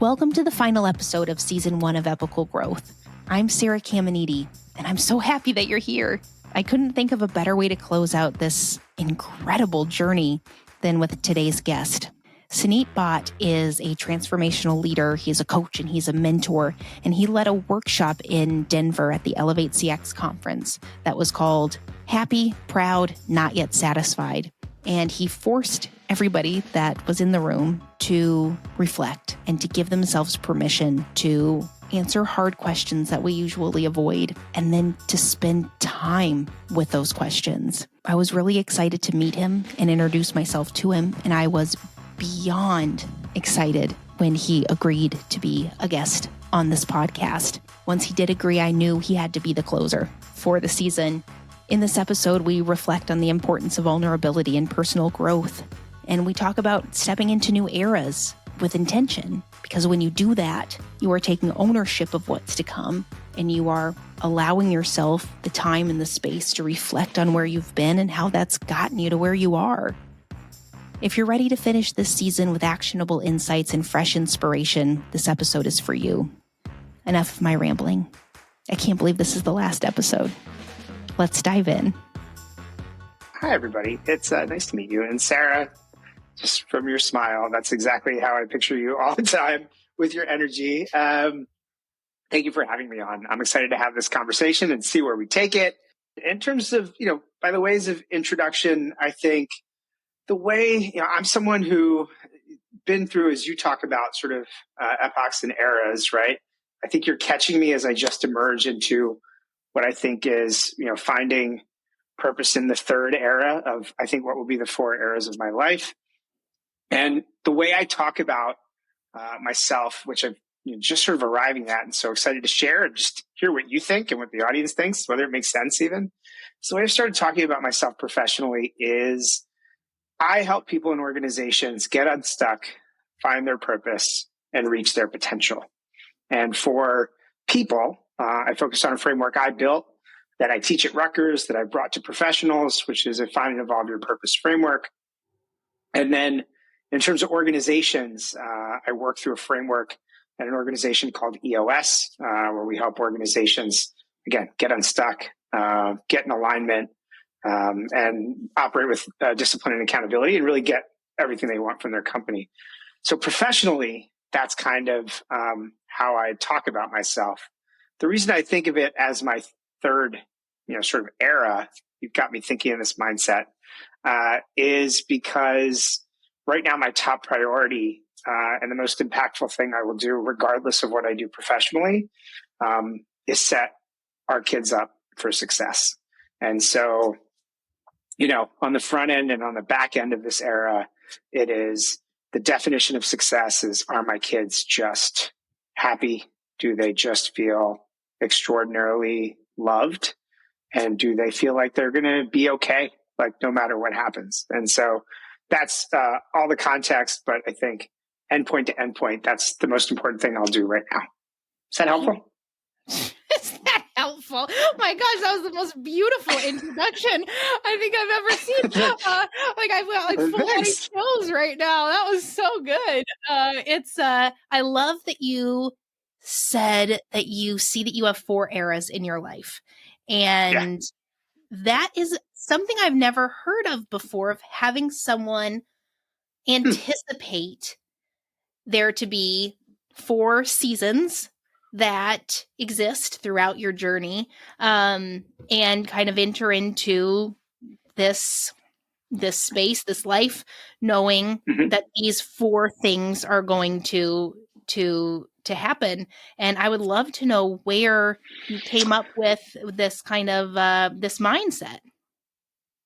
Welcome to the final episode of Season 1 of Epical Growth. I'm Sarah Caminiti, and I'm so happy that you're here. I couldn't think of a better way to close out this incredible journey than with today's guest. Suneet Bhatt is a transformational leader. He's a coach and he's a mentor, and he led a workshop in Denver at the Elevate CX conference that was called Happy, Proud, Not Yet Satisfied. And he forced everybody that was in the room to reflect and to give themselves permission to answer hard questions that we usually avoid, and then to spend time with those questions. I was really excited to meet him and introduce myself to him, and I was beyond excited when he agreed to be a guest on this podcast. Once he did agree, I knew he had to be the closer for the season. In this episode, we reflect on the importance of vulnerability and personal growth. And we talk about stepping into new eras with intention. Because when you do that, you are taking ownership of what's to come. And you are allowing yourself the time and the space to reflect on where you've been and how that's gotten you to where you are. If you're ready to finish this season with actionable insights and fresh inspiration, this episode is for you. Enough of my rambling. I can't believe this is the last episode. Let's dive in. Hi, everybody. It's nice to meet you. And Sarah, just from your smile, that's exactly how I picture you all the time with your energy. Thank you for having me on. I'm excited to have this conversation and see where we take it. In terms of, by the ways of introduction, I think the way, I'm someone who been through, as you talk about, sort of epochs and eras, right? I think you're catching me as I just emerge into what I think is, finding purpose in the third era of, I think, what will be the four eras of my life. And the way I talk about myself, which I'm just sort of arriving at and so excited to share and just hear what you think and what the audience thinks, whether it makes sense even. So the way I've started talking about myself professionally is I help people in organizations get unstuck, find their purpose, and reach their potential. And for people, I focus on a framework I built that I teach at Rutgers, that I brought to professionals, which is a Find and Evolve Your Purpose framework. And then in terms of organizations, I work through a framework at an organization called EOS, where we help organizations, again, get unstuck, get in alignment, and operate with discipline and accountability and really get everything they want from their company. So professionally, that's kind of how I talk about myself. The reason I think of it as my third, sort of era, you've got me thinking in this mindset, is because right now my top priority and the most impactful thing I will do, regardless of what I do professionally, is set our kids up for success. And so, on the front end and on the back end of this era, it is the definition of success is, are my kids just happy? Do they just feel extraordinarily loved? And do they feel like they're going to be okay, like no matter what happens? And so that's all the context, but I think endpoint to endpoint, that's the most important thing I'll do right now. Is that helpful? Is that helpful? Oh my gosh, that was the most beautiful introduction I think I've ever seen. I've got full body chills right now. That was so good. I love that you said that you see that you have four eras in your life. And that is something I've never heard of before, of having someone anticipate there to be four seasons that exist throughout your journey, and kind of enter into this space, this life, knowing that these four things are going to happen. And I would love to know where you came up with this kind of this mindset.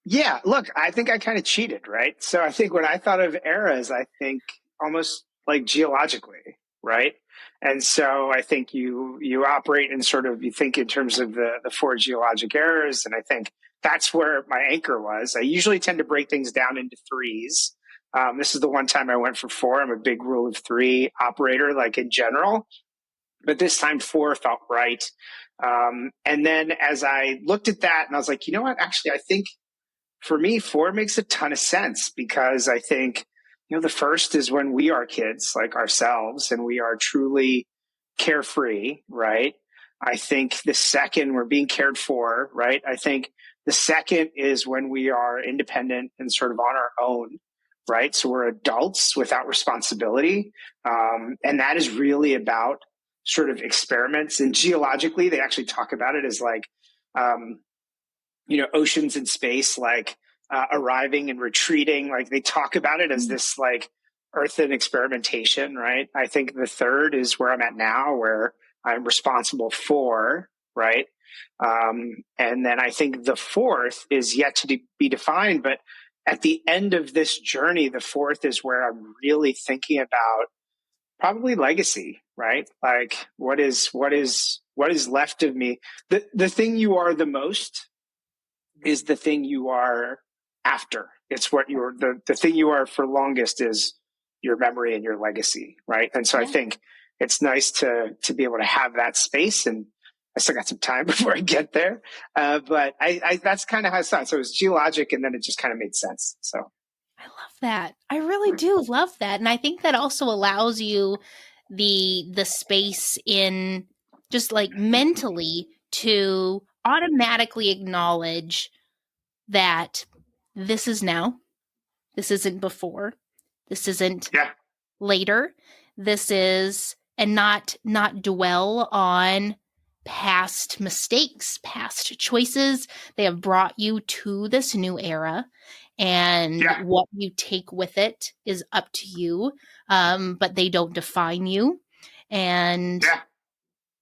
Yeah, look, I think I kind of cheated, right? So I think when I thought of eras, I think almost like geologically, right? And so I think you operate in sort of, you think in terms of the four geologic eras, and I think that's where my anchor was. I usually tend to break things down into threes. This is the one time I went for four. I'm a big rule of three operator, like in general, but this time four felt right. And then as I looked at that and I was like, you know what, actually, I think for me, four makes a ton of sense, because I think, the first is when we are kids like ourselves and we are truly carefree, right? I think the second, we're being cared for, right? I think the second is when we are independent and sort of on our own, right? So we're adults without responsibility. And that is really about sort of experiments. And geologically, they actually talk about it as like, oceans in space, like arriving and retreating. Like they talk about it as this like earth and experimentation, right? I think the third is where I'm at now, where I'm responsible for, right? And then I think the fourth is yet to be defined. But at the end of this journey, the fourth is where I'm really thinking about probably legacy, right? Like what is left of me? The thing you are the most is the thing you are after. It's what you're the thing you are for longest is your memory and your legacy, right? And so I think it's nice to be able to have that space, and I still got some time before I get there. But I that's kind of how I saw it. So it was geologic, and then it just kind of made sense. So I love that. I really do love that. And I think that also allows you the space in just like mentally to automatically acknowledge that this is now, this isn't before, this isn't later, this is, and not dwell on past mistakes, past choices. They have brought you to this new era, and what you take with it is up to you. But they don't define you. And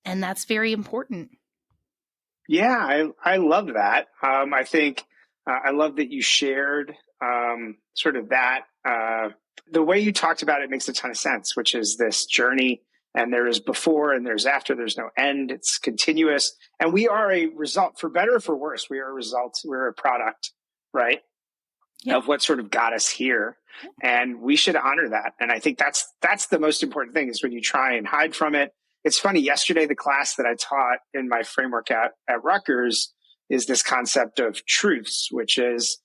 that's very important. Yeah, I love that. I think I love that you shared sort of that. The way you talked about it makes a ton of sense, which is this journey, and there is before and there's after. There's no end. It's continuous, and we are a result, for better or for worse. We are a result. We're a product, right, of what sort of got us here, and we should honor that. And I think that's the most important thing, is when you try and hide from it. It's funny, yesterday, the class that I taught in my framework at Rutgers is this concept of truths, which is,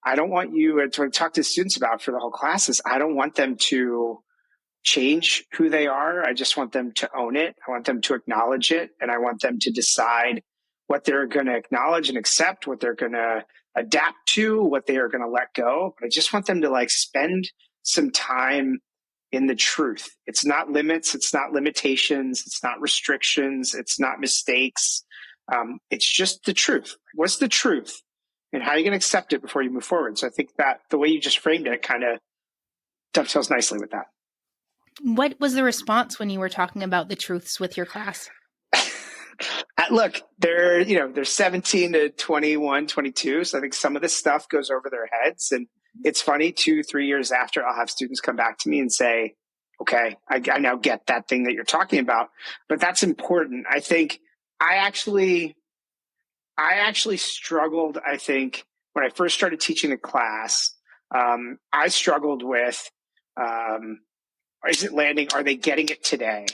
I don't want you to talk to students about for the whole class is, I don't want them to change who they are. I just want them to own it. I want them to acknowledge it. And I want them to decide what they're going to acknowledge and accept, what they're going to adapt to, what they are going to let go. But I just want them to like spend some time in the truth. It's not limits. It's not limitations. It's not restrictions. It's not mistakes. It's just the truth. What's the truth? And how are you going to accept it before you move forward? So I think that the way you just framed it kind of dovetails nicely with that. What was the response when you were talking about the truths with your class? Look, they're 17 to 21, 22. So I think some of this stuff goes over their heads. And it's funny, 2-3 years after, I'll have students come back to me and say, okay, I now get that thing that you're talking about. But that's important. I think I actually struggled, I think, when I first started teaching the class, I struggled with, is it landing? Are they getting it today?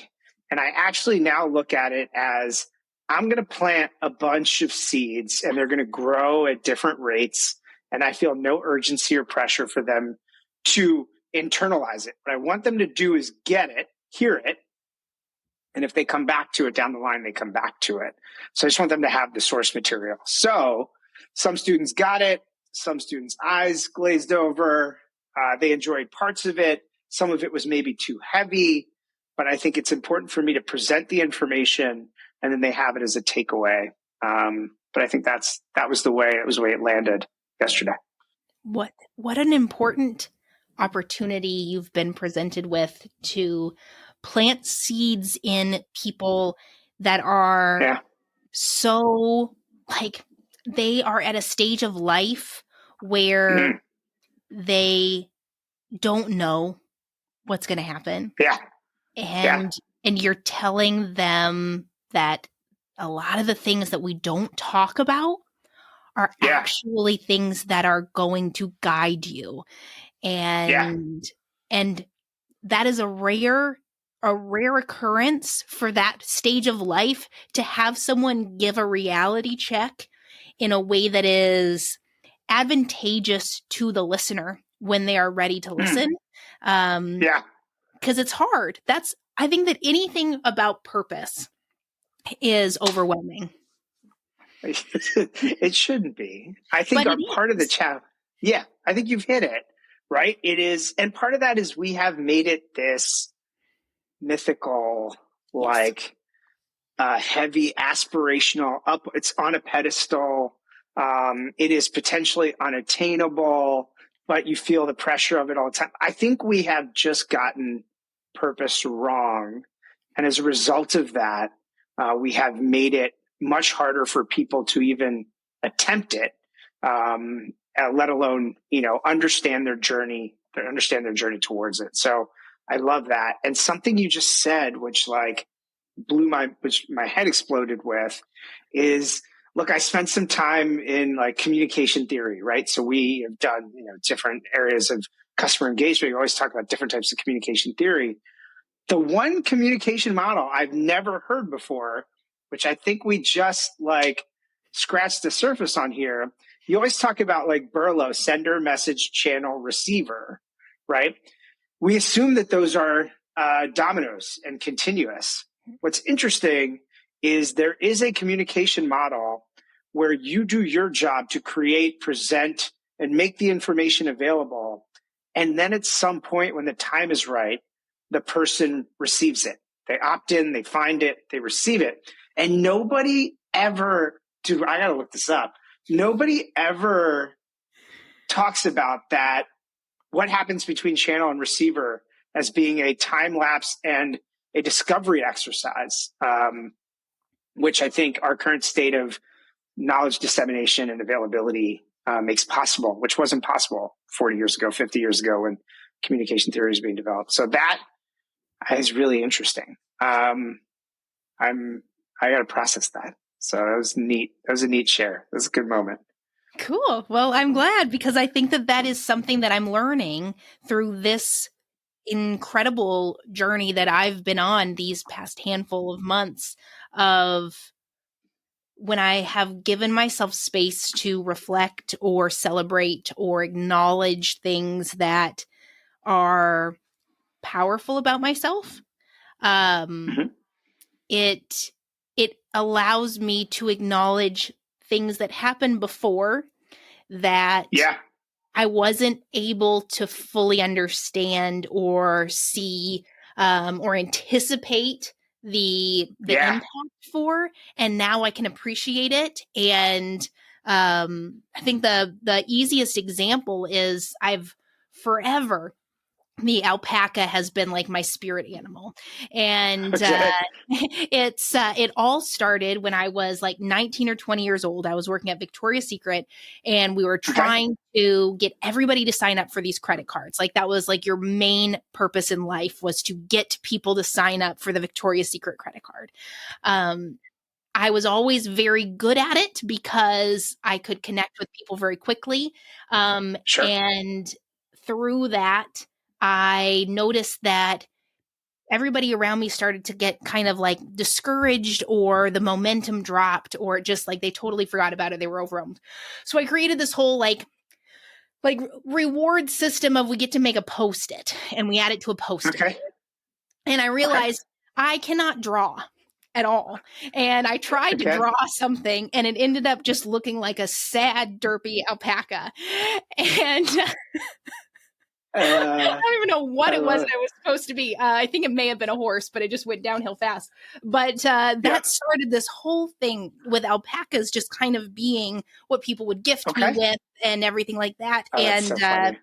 And I actually now look at it as, I'm going to plant a bunch of seeds and they're going to grow at different rates. And I feel no urgency or pressure for them to internalize it. What I want them to do is get it, hear it. And if they come back to it down the line, they come back to it. So I just want them to have the source material. So some students got it. Some students' eyes glazed over. They enjoyed parts of it. Some of it was maybe too heavy. But I think it's important for me to present the information and then they have it as a takeaway. But I think that was the way it landed yesterday. What an important opportunity you've been presented with to plant seeds in people that are so, like, they are at a stage of life where they don't know what's going to happen. And you're telling them that a lot of the things that we don't talk about are actually things that are going to guide you. And that is a rare occurrence for that stage of life, to have someone give a reality check in a way that is advantageous to the listener when they are ready to listen. Yeah. Because it's hard. I think that anything about purpose is overwhelming. It shouldn't be. I think But our it part of the is. challenge, yeah, I think you've hit it, right? It is, and part of that is we have made it this mythical, Yes. like heavy aspirational up. It's on a pedestal. It is potentially unattainable, but you feel the pressure of it all the time. I think we have just gotten purpose wrong. And as a result of that, we have made it much harder for people to even attempt it, let alone, understand their journey towards it. So I love that. And something you just said, which which my head exploded with, is, look, I spent some time in like communication theory, right? So we have done, different areas of customer engagement. We always talk about different types of communication theory. The one communication model I've never heard before, which I think we just scratched the surface on here. You always talk about like Berlo, sender, message, channel, receiver, right? We assume that those are dominoes and continuous. What's interesting is there is a communication model where you do your job to create, present, and make the information available. And then at some point when the time is right, the person receives it. They opt in, they find it, they receive it. And nobody ever, dude, I got to look this up. Nobody ever talks about that, what happens between channel and receiver, as being a time lapse and a discovery exercise, which I think our current state of knowledge dissemination and availability makes possible, which wasn't possible 40 years ago, 50 years ago when communication theory was being developed. So that is really interesting. I got to process that. So that was neat. That was a neat share. That was a good moment. Cool. Well, I'm glad, because I think that is something that I'm learning through this incredible journey that I've been on these past handful of months, of when I have given myself space to reflect or celebrate or acknowledge things that are powerful about myself. Mm-hmm. It allows me to acknowledge things that happened before that I wasn't able to fully understand or see or anticipate the impact for, and now I can appreciate it. And I think the easiest example is the alpaca has been like my spirit animal. And it all started when I was like 19 or 20 years old. I was working at Victoria's Secret, and we were trying to get everybody to sign up for these credit cards. Like, that was like your main purpose in life, was to get people to sign up for the Victoria's Secret credit card. I was always very good at it because I could connect with people very quickly. And through that, I noticed that everybody around me started to get kind of like discouraged, or the momentum dropped, or just like they totally forgot about it. They were overwhelmed. So I created this whole like reward system of, we get to make a Post-it, and we add it to a Post-it board. And I realized I cannot draw at all. And I tried to draw something, and it ended up just looking like a sad, derpy alpaca. And I don't even know what it was that I was supposed to be. I think it may have been a horse, but it just went downhill fast. But that started this whole thing with alpacas just kind of being what people would gift me with and everything like that. And so funny.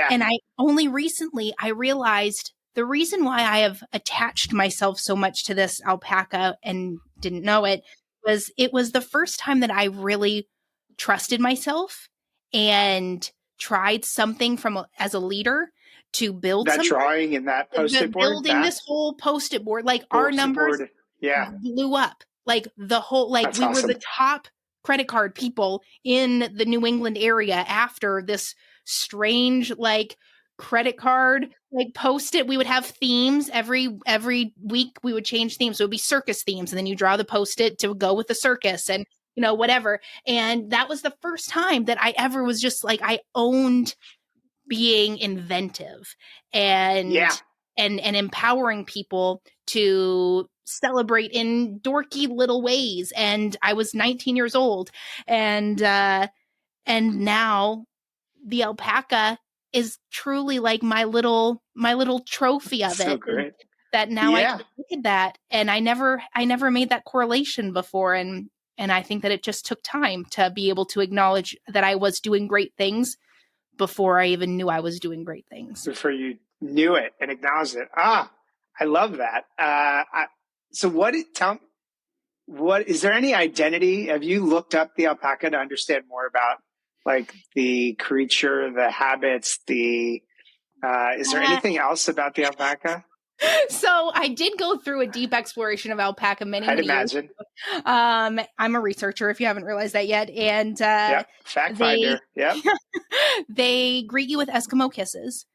And I only recently I realized the reason why I have attached myself so much to this alpaca and didn't know it was the first time that I really trusted myself and tried something as a leader to build that something. Drawing in that Post-it board, building this whole Post-it board, like our numbers blew up. Like the whole, like we were the top credit card people in the New England area after this strange like credit card like Post-it. We would have themes every week. We would change themes. So it would be circus themes, and then you draw the Post-it to go with the circus, and whatever. And that was the first time that I ever was just like, I owned being inventive and Yeah. and empowering people to celebrate in dorky little ways. And I was 19 years old, and now the alpaca is truly like my little trophy of So it. great. That now I Yeah. can look at that, and I never made that correlation before, and I think that it just took time to be able to acknowledge that I was doing great things before I even knew I was doing great things. Before you knew it and acknowledged it. I love that. So what is there any identity? Have you looked up the alpaca to understand more about like the creature, the habits, is there anything else about the alpaca? So I did go through a deep exploration of alpaca many I'd years. imagine. I'm a researcher, if you haven't realized that yet, and Yep. Fact finder. Yep. they greet you with Eskimo kisses,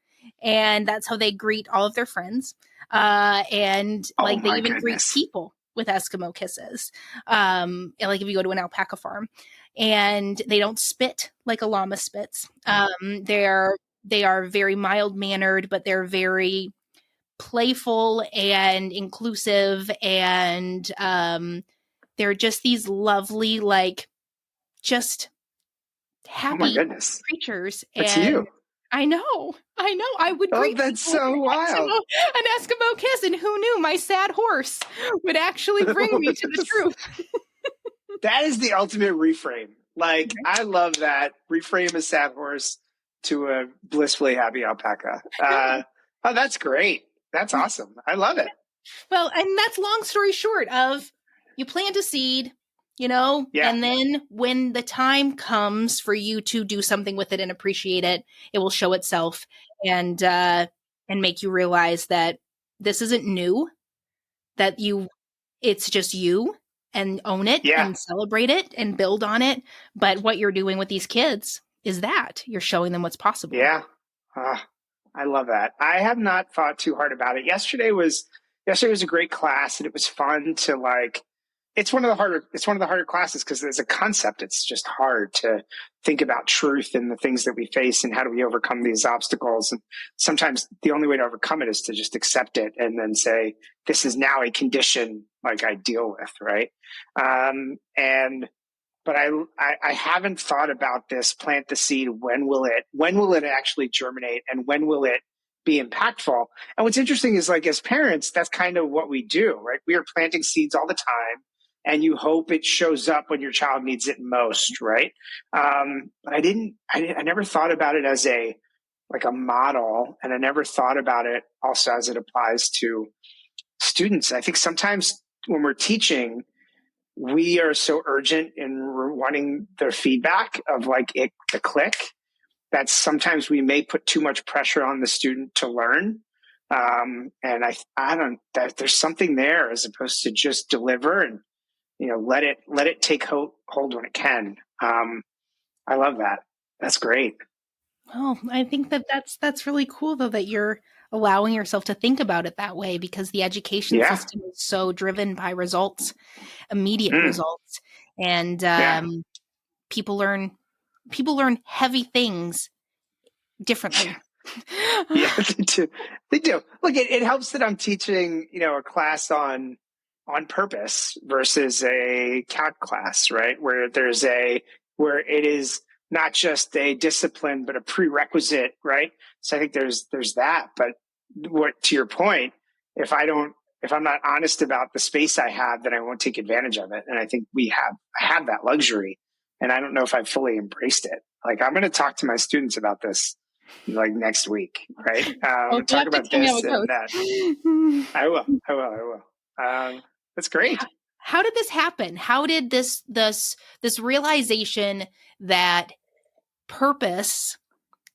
and that's how they greet all of their friends. And like they even greet people with Eskimo kisses. Like if you go to an alpaca farm, and they don't spit like a llama spits. They are very mild mannered, but they're very playful and inclusive, and they're just these lovely, like, just happy creatures. It's and you. I know I would greet that's people so with wild. an Eskimo kiss, and who knew my sad horse would actually bring me to the truth. That is the ultimate reframe. Like, I love that. Reframe a sad horse to a blissfully happy alpaca. Oh, that's great. That's awesome. I love it. Well, and that's long story short of you plant a seed, and then when the time comes for you to do something with it and appreciate it, it will show itself and make you realize that this isn't new, that it's just you, and own it and celebrate it and build on it. But what you're doing with these kids is that you're showing them what's possible. Yeah. I love that. I have not thought too hard about it. Yesterday was a great class, and it was fun to it's one of the harder classes because as a concept, it's just hard to think about truth and the things that we face and how do we overcome these obstacles. And sometimes the only way to overcome it is to just accept it and then say, this is now a condition like I deal with. Right. But I haven't thought about this, plant the seed. When will it actually germinate, and when will it be impactful? And what's interesting is, like, as parents, that's kind of what we do, right? We are planting seeds all the time, and you hope it shows up when your child needs it most, right? But I never thought about it as a model, and I never thought about it also as it applies to students. I think sometimes when we're teaching, we are so urgent in wanting their feedback of the click that sometimes we may put too much pressure on the student to learn. And I don't, that there's something there as opposed to just deliver and, let it take hold when it can. I love that. That's great. Oh, I think that's really cool though, that you're allowing yourself to think about it that way, because the education system is so driven by results, immediate results, and people learn heavy things differently. Yeah, they do. Look, it helps that I'm teaching, a class on purpose versus a calc class, right? Where it is not just a discipline, but a prerequisite, right? So I think there's that. But to your point, if I'm not honest about the space I have, then I won't take advantage of it. And I think I have that luxury, and I don't know if I've fully embraced it. Like, I'm going to talk to my students about this next week, right? Talk about this and that. I will. That's great. How did this happen? How did this realization that purpose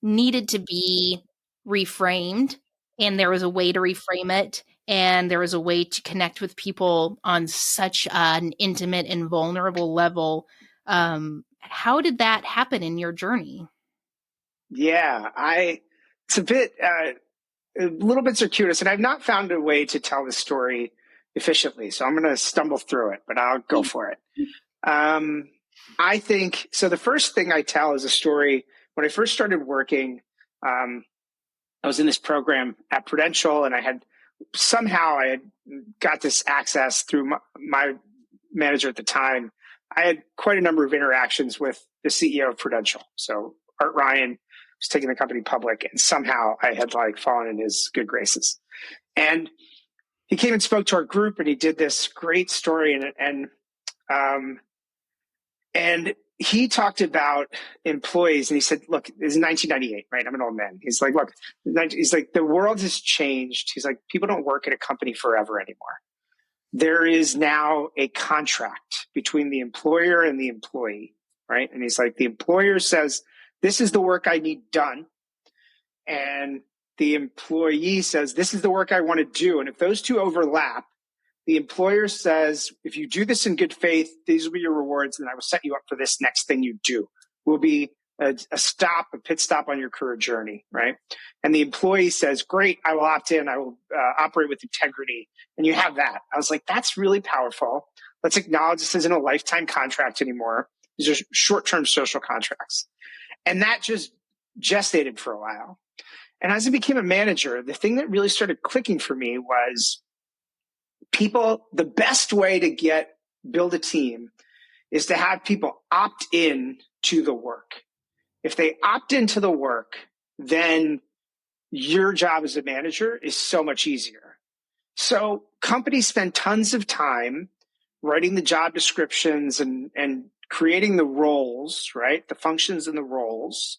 needed to be reframed, and there was a way to reframe it, and there was a way to connect with people on such an intimate and vulnerable level? How did that happen in your journey? Yeah, it's a little bit circuitous, and I've not found a way to tell the story efficiently. So I'm going to stumble through it, but I'll go for it. I think, so the first thing I tell is a story. When I first started working, I was in this program at Prudential, and I had got this access through my manager at the time. I had quite a number of interactions with the CEO of Prudential. So Art Ryan was taking the company public, and somehow I had fallen in his good graces. And he came and spoke to our group, and he did this great story, and he talked about employees, and he said, look, this is 1998, right? I'm an old man. He's like, look, the world has changed. He's like, people don't work at a company forever anymore. There is now a contract between the employer and the employee, right? And he's like, the employer says, this is the work I need done. And the employee says, this is the work I want to do. And if those two overlap, the employer says, if you do this in good faith, these will be your rewards, and I will set you up for this next thing you do. Will be a pit stop on your career journey, right? And the employee says, great, I will opt in. I will operate with integrity. And you have that. I was like, that's really powerful. Let's acknowledge this isn't a lifetime contract anymore. These are short-term social contracts. And that just gestated for a while. And as I became a manager, the thing that really started clicking for me was the best way to build a team is to have people opt in to the work. If they opt into the work, then your job as a manager is so much easier. So companies spend tons of time writing the job descriptions and creating the roles, right? The functions and the roles,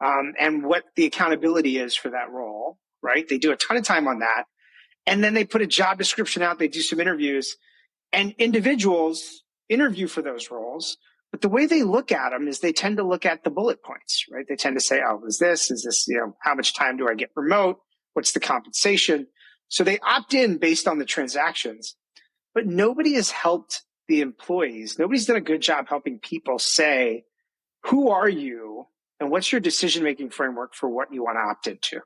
and what the accountability is for that role, right? They do a ton of time on that. And then they put a job description out, they do some interviews, and individuals interview for those roles. But the way they look at them is they tend to look at the bullet points, right? They tend to say, oh, is this, how much time do I get remote? What's the compensation? So they opt in based on the transactions, but nobody has helped the employees. Nobody's done a good job helping people say, who are you and what's your decision-making framework for what you want to opt into?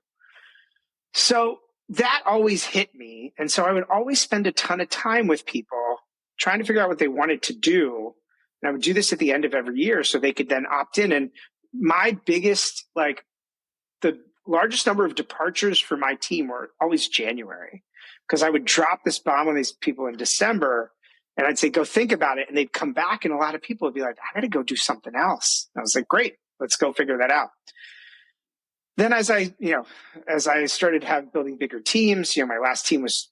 So that always hit me. And so I would always spend a ton of time with people trying to figure out what they wanted to do. And I would do this at the end of every year so they could then opt in. And my biggest, the largest number of departures for my team were always January, because I would drop this bomb on these people in December and I'd say, go think about it. And they'd come back and a lot of people would be like, I got to go do something else. And I was like, great, let's go figure that out. Then as I started building bigger teams, my last team was,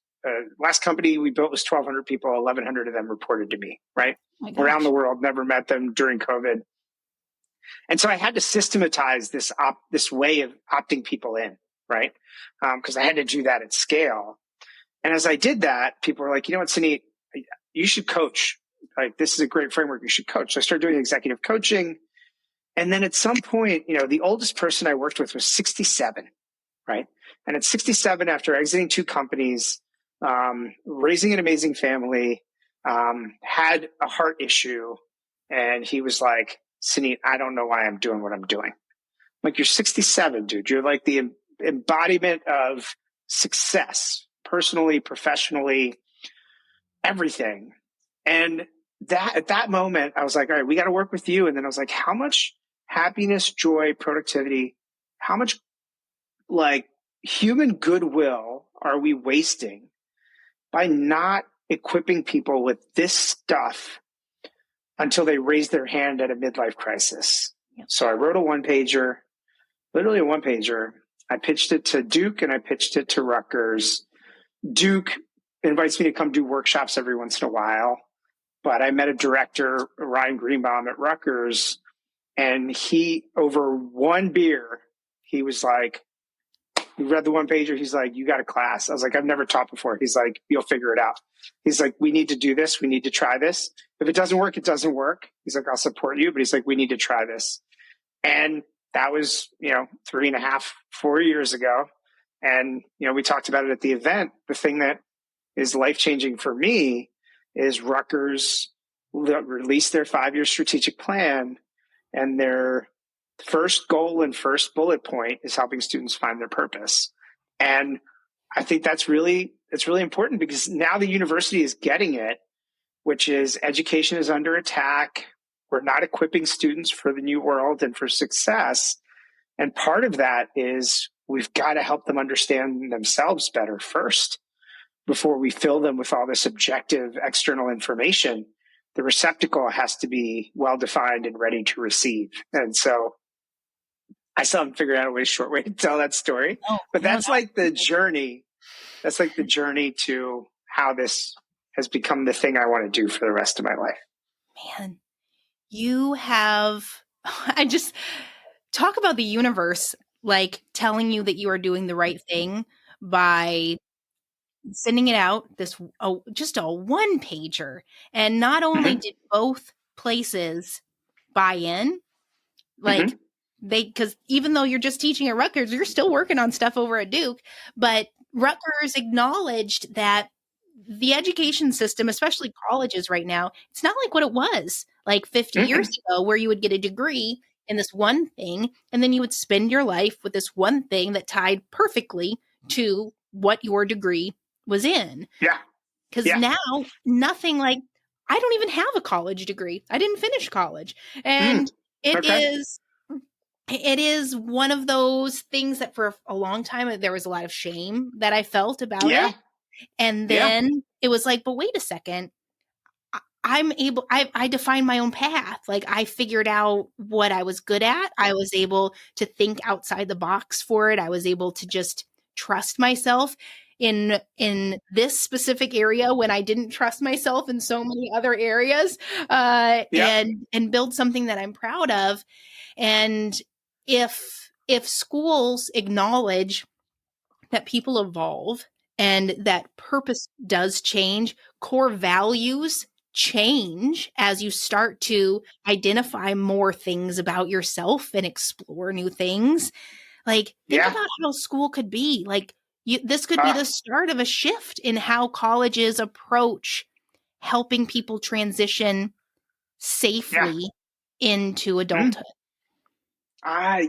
last company we built was 1,200 people, 1,100 of them reported to me, right? Around the world, never met them during COVID. And so I had to systematize this way of opting people in, right? Because I had to do that at scale. And as I did that, people were like, you know what, Suneet, you should coach. This is a great framework. You should coach. So I started doing executive coaching. And then at some point, the oldest person I worked with was 67, right? And at 67, after exiting 2 companies, raising an amazing family, had a heart issue. And he was like, Suneet, I don't know why I'm doing what I'm doing. I'm like, you're 67, dude. You're like the embodiment of success, personally, professionally, everything. And at that moment, I was like, all right, we got to work with you. And then I was like, how much happiness, joy, productivity, how much human goodwill are we wasting by not equipping people with this stuff until they raise their hand at a midlife crisis? Yep. So I wrote a one-pager, literally a one-pager. I pitched it to Duke and I pitched it to Rutgers. Duke invites me to come do workshops every once in a while, but I met a director, Ryan Greenbaum at Rutgers, and he, over one beer, he was like, he read the one pager. He's like, you got a class. I was like, I've never taught before. He's like, you'll figure it out. He's like, we need to do this. We need to try this. If it doesn't work, it doesn't work. He's like, I'll support you. But he's like, we need to try this. And that was, 3.5, 4 years ago. And, we talked about it at the event. The thing that is life-changing for me is Rutgers released their 5-year strategic plan, and their first goal and first bullet point is helping students find their purpose. And I think it's really important, because now the university is getting it, which is education is under attack. We're not equipping students for the new world and for success. And part of that is we've got to help them understand themselves better first before we fill them with all this objective external information. The receptacle has to be well defined and ready to receive. And so I still haven't figured out a short way to tell that story, but that's like the journey. That's like the journey to how this has become the thing I want to do for the rest of my life. Man, you have, I just talk about the universe, like telling you that you are doing the right thing by sending it out, just a one pager. And not only did both places buy in, like because even though you're just teaching at Rutgers, you're still working on stuff over at Duke, but Rutgers acknowledged that the education system, especially colleges right now, it's not like what it was like 50 years ago, where you would get a degree in this one thing, and then you would spend your life with this one thing that tied perfectly to what your degree was in. Yeah. Because now nothing like, I don't even have a college degree. I didn't finish college. And it is one of those things that for a long time, there was a lot of shame that I felt about it. And then it was like, but wait a second. I defined my own path. Like I figured out what I was good at. I was able to think outside the box for it. I was able to just trust myself in this specific area when I didn't trust myself in so many other areas, and build something that I'm proud of. And if schools acknowledge that people evolve and that purpose does change, core values change as you start to identify more things about yourself and explore new things. Like, think about how school could be. Like, this could be the start of a shift in how colleges approach helping people transition safely into adulthood.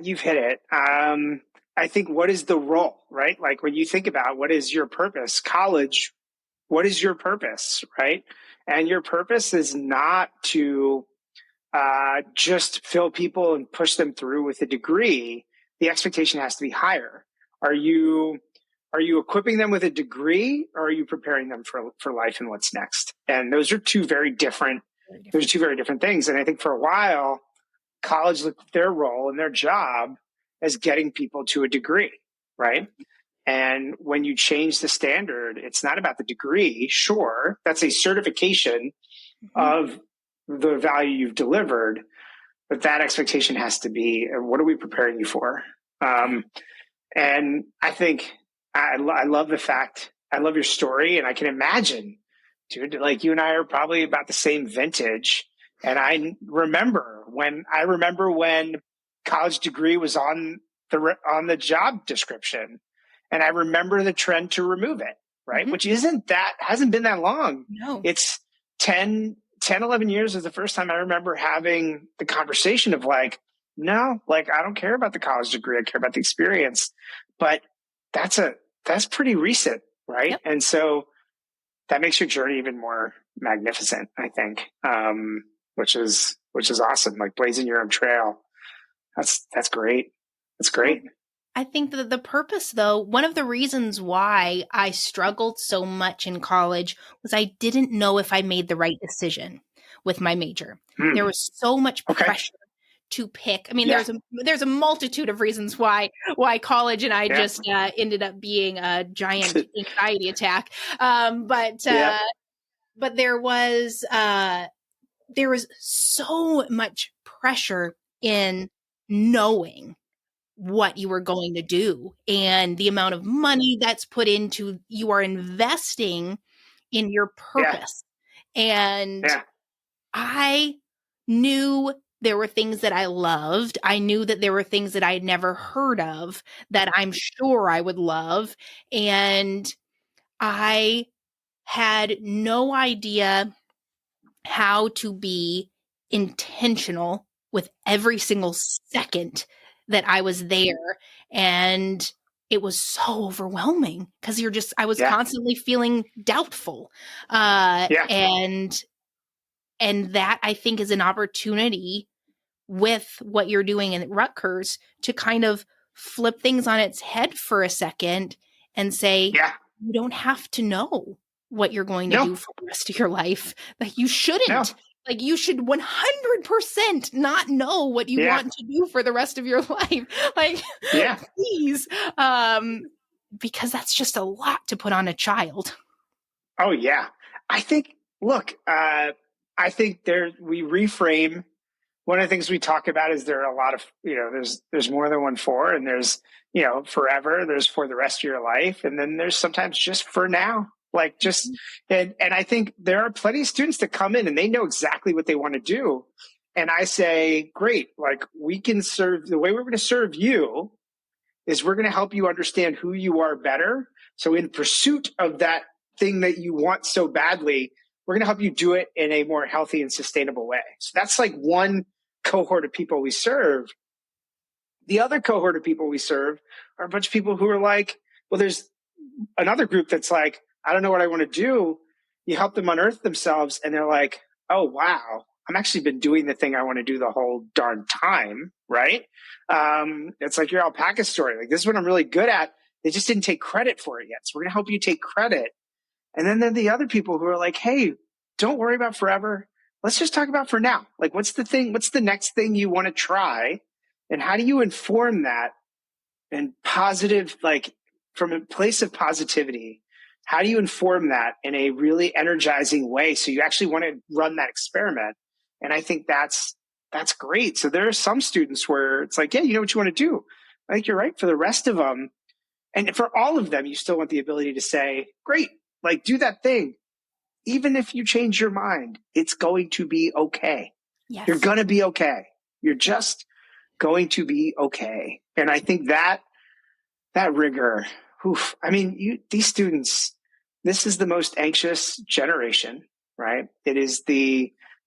You've hit it. I think, what is the role, right? Like when you think about what is your purpose, college, what is your purpose, right? And your purpose is not to just fill people and push them through with a degree. The expectation has to be higher. Are you equipping them with a degree, or are you preparing them for life and what's next? And those are two very different things. And I think for a while, college looked at their role and their job as getting people to a degree, right? And when you change the standard, it's not about the degree. Sure, that's a certification of the value you've delivered, but that expectation has to be, what are we preparing you for? And I think I love the fact, I love your story, and I can imagine, dude, like you and I are probably about the same vintage. And I remember when college degree was on the job description, and I remember the trend to remove it, right? Which hasn't been that long. No. It's 10, 11 years is the first time I remember having the conversation of like, no, like I don't care about the college degree. I care about the experience. But that's pretty recent, right? Yep. And so that makes your journey even more magnificent, I think, which is awesome. Like blazing your own trail. That's great. That's great. I think that the purpose, though, one of the reasons why I struggled so much in college was I didn't know if I made the right decision with my major. There was so much pressure to pick. I mean, there's a multitude of reasons why college and I just ended up being a giant anxiety attack. But there was so much pressure in knowing what you were going to do and the amount of money that's put into, you are investing in your purpose. And I knew there were things that I loved. I knew that there were things that I had never heard of that I'm sure I would love. And I had no idea how to be intentional with every single second that I was there. And it was so overwhelming because I was constantly feeling doubtful. And that, I think, is an opportunity with what you're doing in Rutgers to kind of flip things on its head for a second and say, Yeah. you don't have to know what you're going to No. do for the rest of your life. Like you No. shouldn't. Like you should 100% not know what you Yeah. want to do for the rest of your life. Like, Yeah. please. Because that's just a lot to put on a child. Oh yeah. I think, look, I think we reframe. One of the things we talk about is there are a lot of, there's more than one for, and there's, forever, there's for the rest of your life. And then there's sometimes just for now, like just, and I think there are plenty of students that come in and they know exactly what they want to do. And I say, great, like we can serve, the way we're going to serve you is we're going to help you understand who you are better. So in pursuit of that thing that you want so badly, we're going to help you do it in a more healthy and sustainable way. So that's like one cohort of people we serve. The other cohort of people we serve are a bunch of people who are like, well, there's another group that's like, I don't know what I want to do. You help them unearth themselves and they're like, oh, wow, I'm actually been doing the thing I want to do the whole darn time, right? It's like your alpaca story. Like, this is what I'm really good at. They just didn't take credit for it yet. So we're going to help you take credit. And then there are the other people who are like, hey, don't worry about forever. Let's just talk about for now. Like, what's the thing? What's the next thing you want to try? And how do you inform that and positive, like from a place of positivity? How do you inform that in a really energizing way? So you actually want to run that experiment. And I think that's great. So there are some students where it's like, yeah, you know what you want to do. I think you're right. For the rest of them, and for all of them, you still want the ability to say, great, like do that thing. Even if you change your mind, it's going to be okay. Yes. You're going to be okay. You're just going to be okay. And I think that rigor, I mean, these students, this is the most anxious generation, right? It is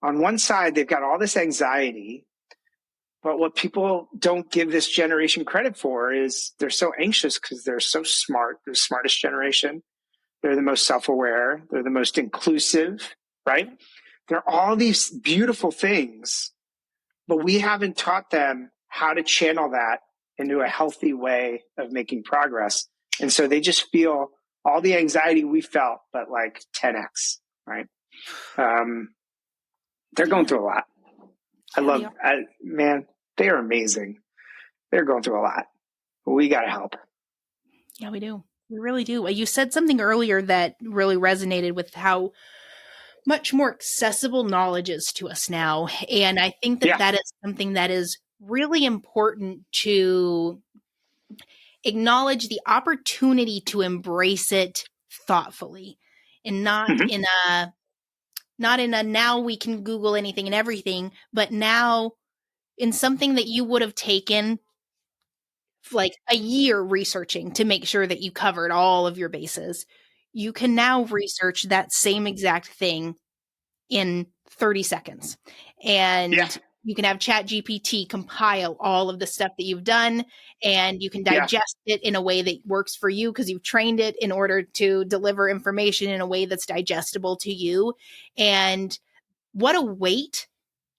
on one side, they've got all this anxiety, but what people don't give this generation credit for is they're so anxious because they're so smart. They're the smartest generation. They're the most self-aware. They're the most inclusive, right? They're all these beautiful things, but we haven't taught them how to channel that into a healthy way of making progress. And so they just feel all the anxiety we felt, but like 10x, right? They're going through a lot. Man, they are amazing. They're going through a lot. We got to help. Yeah, we do. We really do. You said something earlier that really resonated with how much more accessible knowledge is to us now. And I think that is something that is really important to acknowledge the opportunity to embrace it thoughtfully and not in a now we can Google anything and everything, but now in something that you would have taken like a year researching to make sure that you covered all of your bases. You can now research that same exact thing in 30 seconds. And you can have ChatGPT compile all of the stuff that you've done, and you can digest it in a way that works for you because you've trained it in order to deliver information in a way that's digestible to you. And what a weight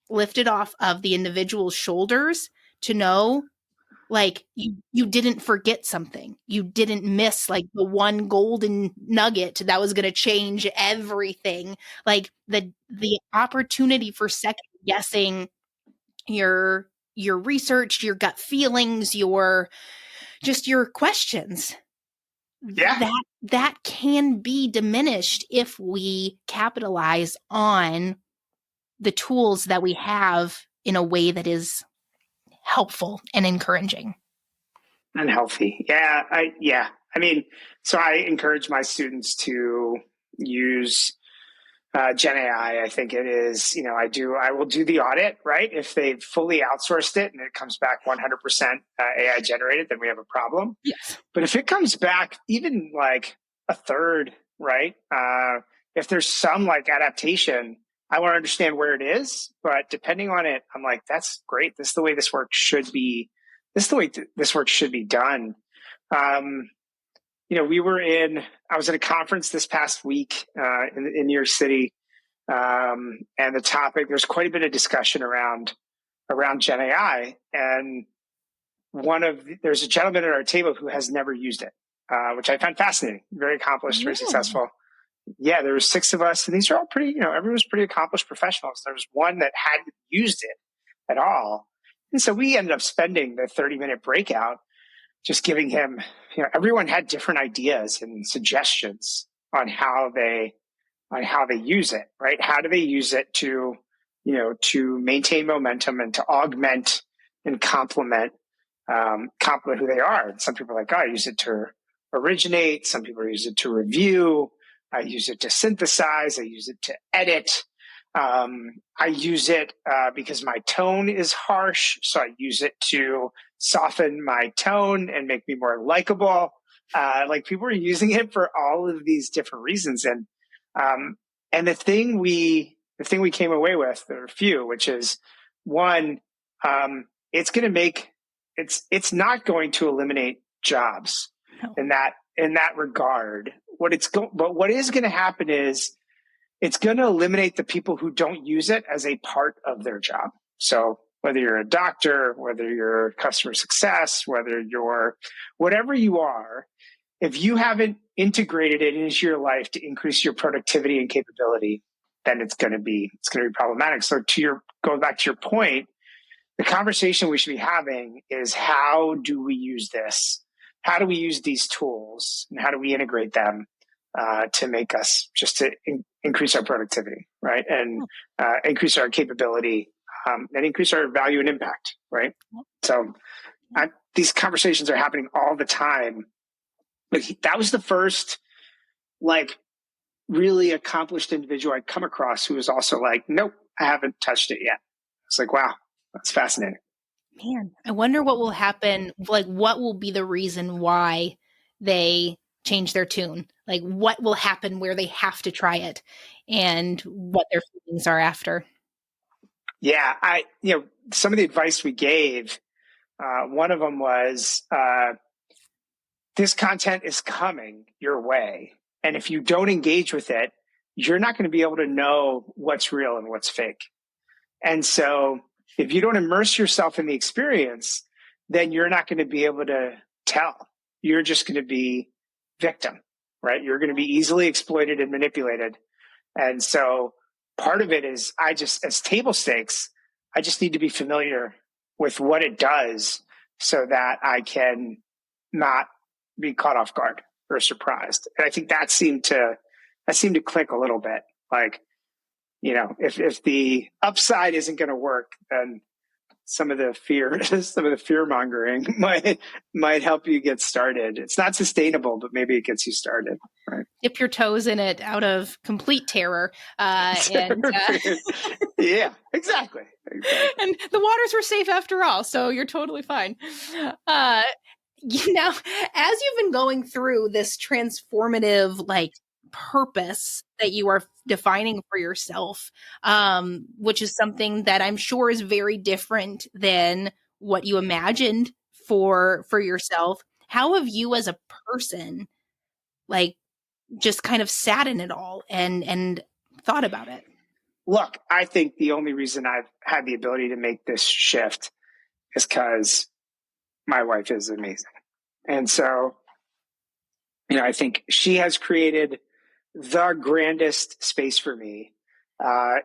lifted off of the individual's shoulders to know like you didn't forget something. You didn't miss like the one golden nugget that was going to change everything. Like the opportunity for second guessing your research, your gut feelings, your questions. Yeah. That can be diminished if we capitalize on the tools that we have in a way that is helpful and encouraging. And healthy. Yeah. I mean, so I encourage my students to use Gen AI. I think it is, I will do the audit, right? If they've fully outsourced it and it comes back 100% AI generated, then we have a problem. Yes. But if it comes back even like a third, right? If there's some like adaptation, I want to understand where it is, but depending on it, I'm like, that's great. This is the way this work should be. This is the way this work should be done. I was at a conference this past week in New York City, and the topic, there's quite a bit of discussion around around Gen AI. And there's a gentleman at our table who has never used it, which I found fascinating. Very accomplished, very successful. Yeah, there were 6 of us, and these are all pretty, everyone's pretty accomplished professionals. There was one that hadn't used it at all. And so we ended up spending the 30-minute breakout just giving him, everyone had different ideas and suggestions on how they use it, right? How do they use it to maintain momentum and to augment and complement who they are? And some people are like, I use it to originate. Some people use it to review. I use it to synthesize. I use it to edit. I use it because my tone is harsh. So I use it to soften my tone and make me more likable. Like people are using it for all of these different reasons. And the thing we came away with, there are a few, which is one, it's not going to eliminate jobs in that regard. But what is going to happen is it's going to eliminate the people who don't use it as a part of their job. So whether you're a doctor, whether you're customer success, whether you're whatever you are, if you haven't integrated it into your life to increase your productivity and capability, then it's going to be problematic. So going back to your point, the conversation we should be having is how do we use this? How do we use these tools and how do we integrate them to make us increase our productivity, right? And increase our capability and increase our value and impact, right? So these conversations are happening all the time. But that was the first really accomplished individual I'd come across who was also like, nope, I haven't touched it yet. It's like, wow, that's fascinating. Man, I wonder what will happen. Like, what will be the reason why they change their tune? Like, what will happen where they have to try it and what their feelings are after? Yeah, some of the advice we gave, one of them was, this content is coming your way. And if you don't engage with it, you're not going to be able to know what's real and what's fake. And so if you don't immerse yourself in the experience, then you're not going to be able to tell. You're just going to be victim, right? You're going to be easily exploited and manipulated. And so part of it is as table stakes, I just need to be familiar with what it does so that I can not be caught off guard or surprised. And I think that seemed to click a little bit. Like, if the upside isn't going to work, then some of the fear mongering might help you get started. It's not sustainable, but maybe it gets you started. Right? Dip your toes in it out of complete terror. Yeah, exactly. And the waters were safe after all, so you're totally fine. As you've been going through this transformative, purpose that you are defining for yourself, which is something that I'm sure is very different than what you imagined for yourself. How have you as a person, just kind of sat in it all and thought about it? Look, I think the only reason I've had the ability to make this shift is because my wife is amazing. And so, I think she has created the grandest space for me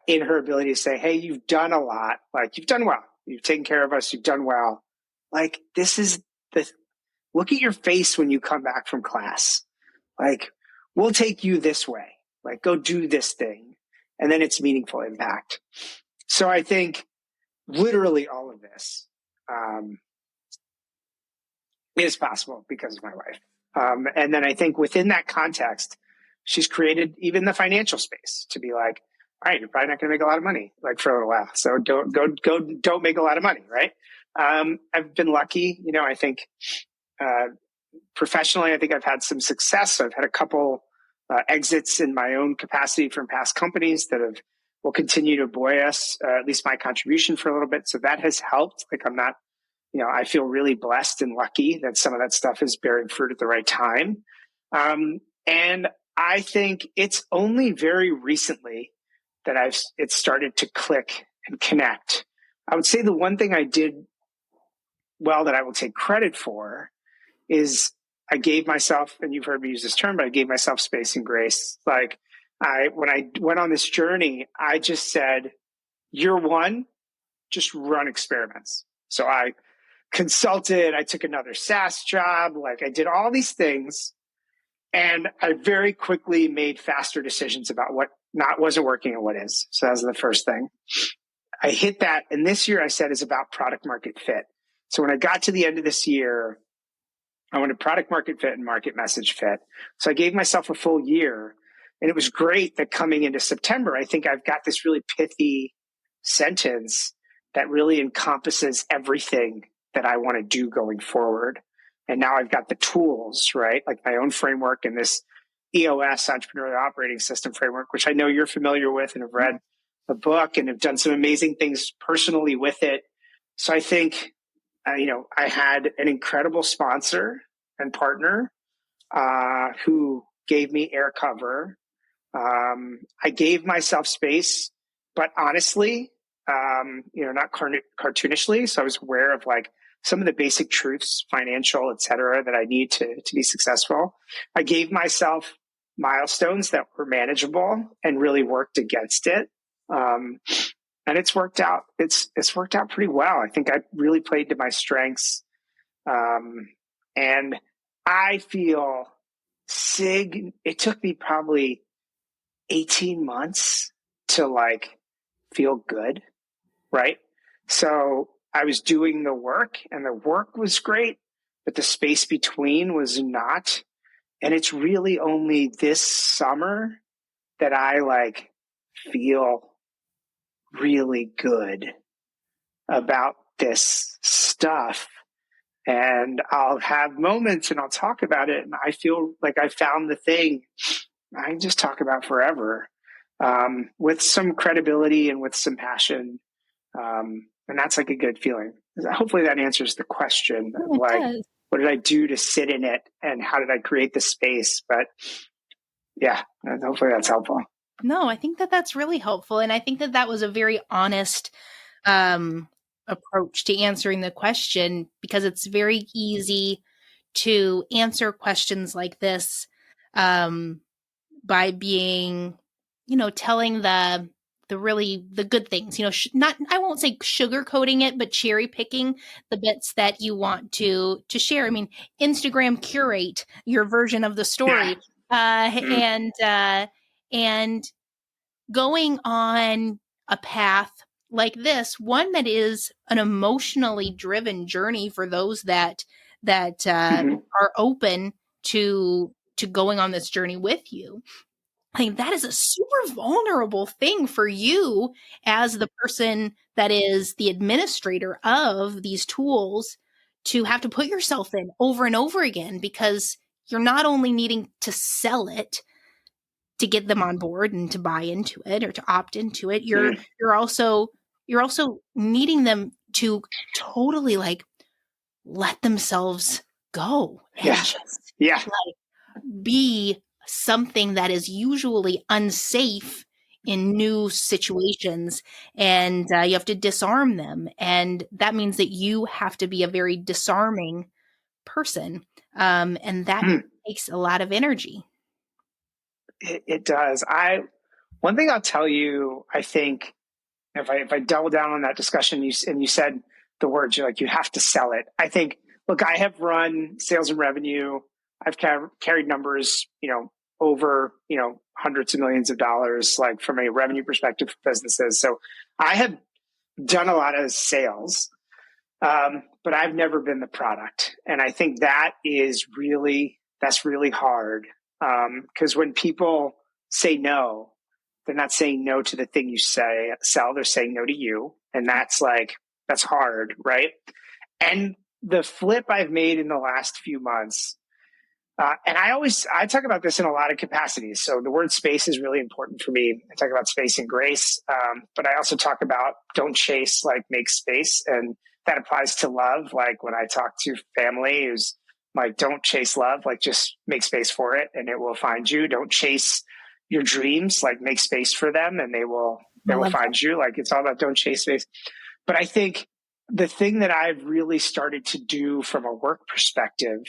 in her ability to say, hey, you've done a lot. You've done well. You've taken care of us. You've done well. Look at your face when you come back from class. We'll take you this way. Go do this thing. And then it's meaningful impact. So I think literally all of this is possible because of my wife. And then I think within that context, she's created even the financial space to be like, all right, you're probably not going to make a lot of money for a little while. So don't make a lot of money. Right. I've been lucky. I think professionally, I think I've had some success. I've had a couple exits in my own capacity from past companies that will continue to buoy us, at least my contribution for a little bit. So that has helped. I'm not, I feel really blessed and lucky that some of that stuff is bearing fruit at the right time. And I think it's only very recently that it's started to click and connect I would say the one thing I did well that I will take credit for is I gave myself, and you've heard me use this term, but I gave myself space and grace. Like when I went on this journey, I just said, year one, just run experiments. So I consulted, I took another SaaS job, like I did all these things. And I very quickly made faster decisions about what wasn't working and what is. So that was the first thing. I hit that. And this year I said is about product market fit. So when I got to the end of this year, I wanted product market fit and market message fit. So I gave myself a full year. And it was great that coming into September, I think I've got this really pithy sentence that really encompasses everything that I want to do going forward. And now I've got the tools, right? Like my own framework and this EOS entrepreneurial operating system framework, which I know you're familiar with and have read the book and have done some amazing things personally with it. So I think, I had an incredible sponsor and partner who gave me air cover. I gave myself space, but honestly, not cartoonishly. So I was aware of like some of the basic truths, financial, et cetera, that I need to be successful. I gave myself milestones that were manageable and really worked against it. And it's worked out. It's worked out pretty well. I think I really played to my strengths. And I feel it took me probably 18 months to like feel good. Right. So I was doing the work and the work was great, but the space between was not. And it's really only this summer that I like feel really good about this stuff. And I'll have moments and I'll talk about it. And I feel like I found the thing I can just talk about forever, with some credibility and with some passion. And that's like a good feeling. Hopefully that answers the question of like, what did I do to sit in it and how did I create the space? But yeah, hopefully that's helpful. No, I think that that's really helpful. And I think that that was a very honest approach to answering the question, because it's very easy to answer questions like this by being, telling the good things, I won't say sugarcoating it, but cherry picking the bits that you want to share. I mean, Instagram curate your version of the story, and going on a path like this, one that is an emotionally driven journey for those that are open to going on this journey with you. I think that is a super vulnerable thing for you as the person that is the administrator of these tools to have to put yourself in over and over again, because you're not only needing to sell it to get them on board and to buy into it or to opt into it, you're also needing them to totally like let themselves go and just like be something that is usually unsafe in new situations, and you have to disarm them. And that means that you have to be a very disarming person. And that takes a lot of energy. It does. One thing I'll tell you, I think if I double down on that discussion, you said the words, you're like, you have to sell it. I think, look, I have run sales and revenue. I've carried numbers, over, hundreds of millions of dollars, like from a revenue perspective for businesses. So I have done a lot of sales, but I've never been the product. And I think that's really hard. Because when people say no, they're not saying no to the thing you sell, they're saying no to you. And that's hard, right? And the flip I've made in the last few months, and I talk about this in a lot of capacities. So the word space is really important for me. I talk about space and grace, but I also talk about don't chase, like make space. And that applies to love. Like when I talk to family who's like, don't chase love, like just make space for it and it will find you. Don't chase your dreams, like make space for them and they will find you. Like it's all about don't chase space. But I think the thing that I've really started to do from a work perspective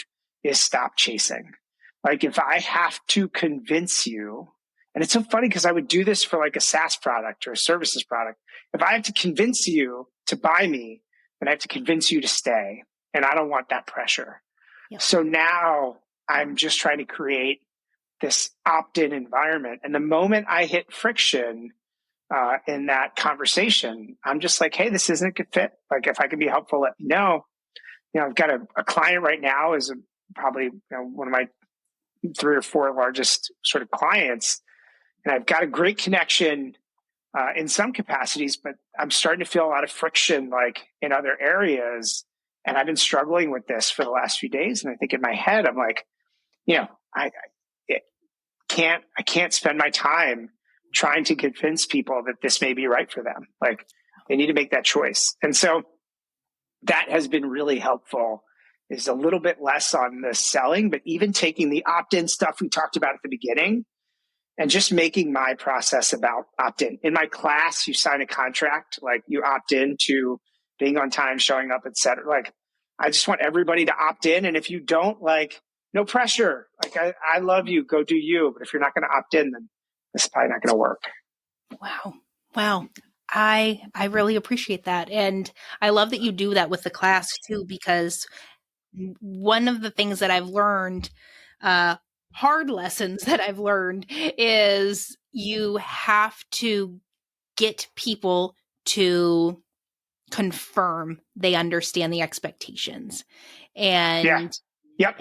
is stop chasing. Like if I have to convince you, and it's so funny because I would do this for like a SaaS product or a services product. If I have to convince you to buy me, then I have to convince you to stay. And I don't want that pressure. Yep. So now I'm just trying to create this opt-in environment. And the moment I hit friction in that conversation, I'm just like, hey, this isn't a good fit. Like if I can be helpful, let me know. I've got a client right now is probably one of my 3 or 4 largest sort of clients. And I've got a great connection in some capacities, but I'm starting to feel a lot of friction like in other areas. And I've been struggling with this for the last few days. And I think in my head, I'm like, I can't spend my time trying to convince people that this may be right for them. Like they need to make that choice. And so that has been really helpful, is a little bit less on the selling, but even taking the opt-in stuff we talked about at the beginning and just making my process about opt-in. In my class, you sign a contract, like you opt in to being on time, showing up, et cetera. Like I just want everybody to opt in. And if you don't, like, no pressure. Like I love you, go do you. But if you're not going to opt in, then this is probably not going to work. Wow. I really appreciate that. And I love that you do that with the class too, because one of the things that I've learned, hard lessons that I've learned, is you have to get people to confirm they understand the expectations. And Yep.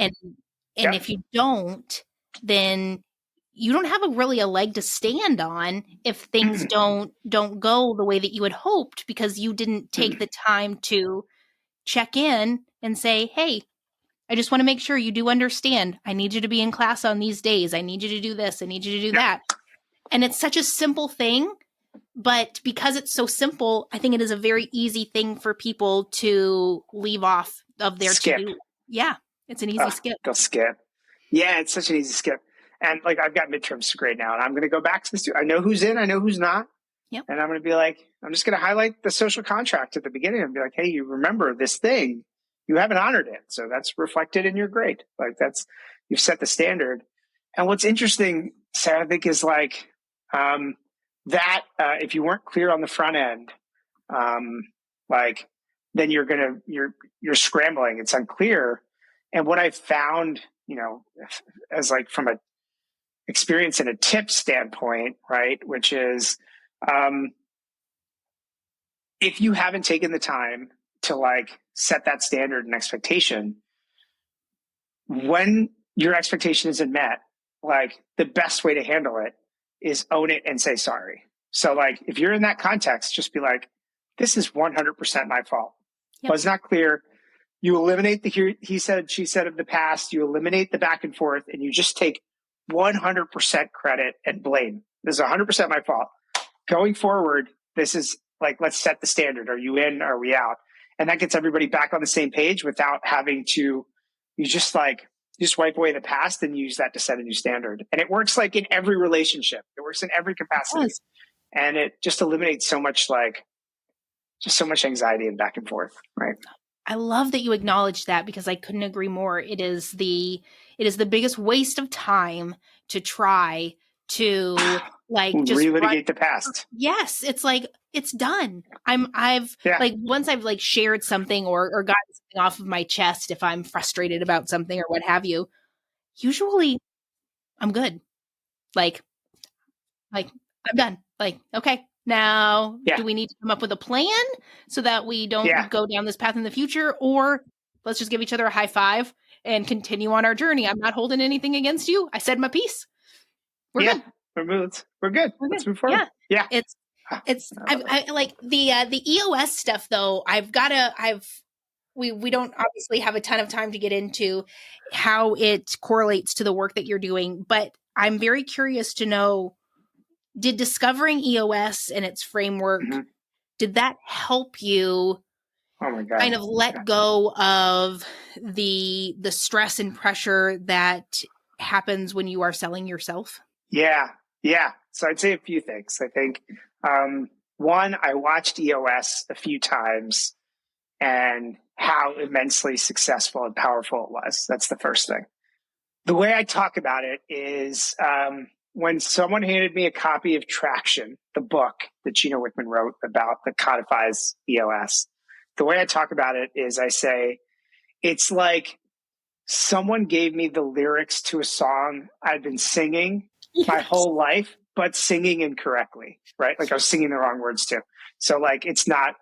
if you don't, then you don't have really a leg to stand on if things don't go the way that you had hoped, because you didn't take the time to check in and say, hey, I just want to make sure you do understand. I need you to be in class on these days. I need you to do this. I need you to do that. And it's such a simple thing, but because it's so simple, I think it is a very easy thing for people to leave off of their to-do. Yeah, it's an easy skip. They'll skip. Yeah, it's such an easy skip. And like I've got midterms to grade now, and I'm going to go back to this. I know who's in, I know who's not. Yep. And I'm going to be like, I'm just going to highlight the social contract at the beginning and be like, hey, you remember this thing, you haven't honored it. So that's reflected in your grade. Like you've set the standard. And what's interesting, Sarah, I think is like that if you weren't clear on the front end, then you're scrambling. It's unclear. And what I've found, as like from a experience and a tip standpoint, right, which is if you haven't taken the time to like set that standard and expectation, when your expectation isn't met, like the best way to handle it is own it and say sorry. So like if you're in that context, just be like, this is 100% my fault. Yep. Was not clear. You eliminate the he said, she said of the past, you eliminate the back and forth, and you just take 100% credit and blame. This is 100% my fault. Going forward, this is like, let's set the standard. Are you in? Are we out? And that gets everybody back on the same page without having to, you just wipe away the past and use that to set a new standard. And it works like in every relationship. It works in every capacity. Yes. And it just eliminates so much anxiety and back and forth, right? I love that you acknowledge that, because I couldn't agree more. It is the biggest waste of time to try to like just relitigate the past. Yes, it's like it's done. Like once I've like shared something or gotten something off of my chest, if I'm frustrated about something or what have you, usually I'm good. Like I'm done. Like, okay, now do we need to come up with a plan so that we don't go down this path in the future, or let's just give each other a high five and continue on our journey? I'm not holding anything against you. I said my piece. We're good. We're good. Let's move forward. Yeah. I like the EOS stuff though. We don't obviously have a ton of time to get into how it correlates to the work that you're doing, but I'm very curious to know, did discovering EOS and its framework, did that help you kind of let go of the stress and pressure that happens when you are selling yourself? Yeah. So I'd say a few things. I think One, I watched EOS a few times and how immensely successful and powerful it was. That's the first thing. The way I talk about it is when someone handed me a copy of Traction, the book that Gino Wickman wrote about that codifies EOS, the way I talk about it is I say, it's like someone gave me the lyrics to a song I'd been singing my whole life, but singing incorrectly, right? Like I was singing the wrong words too. So like, it's not,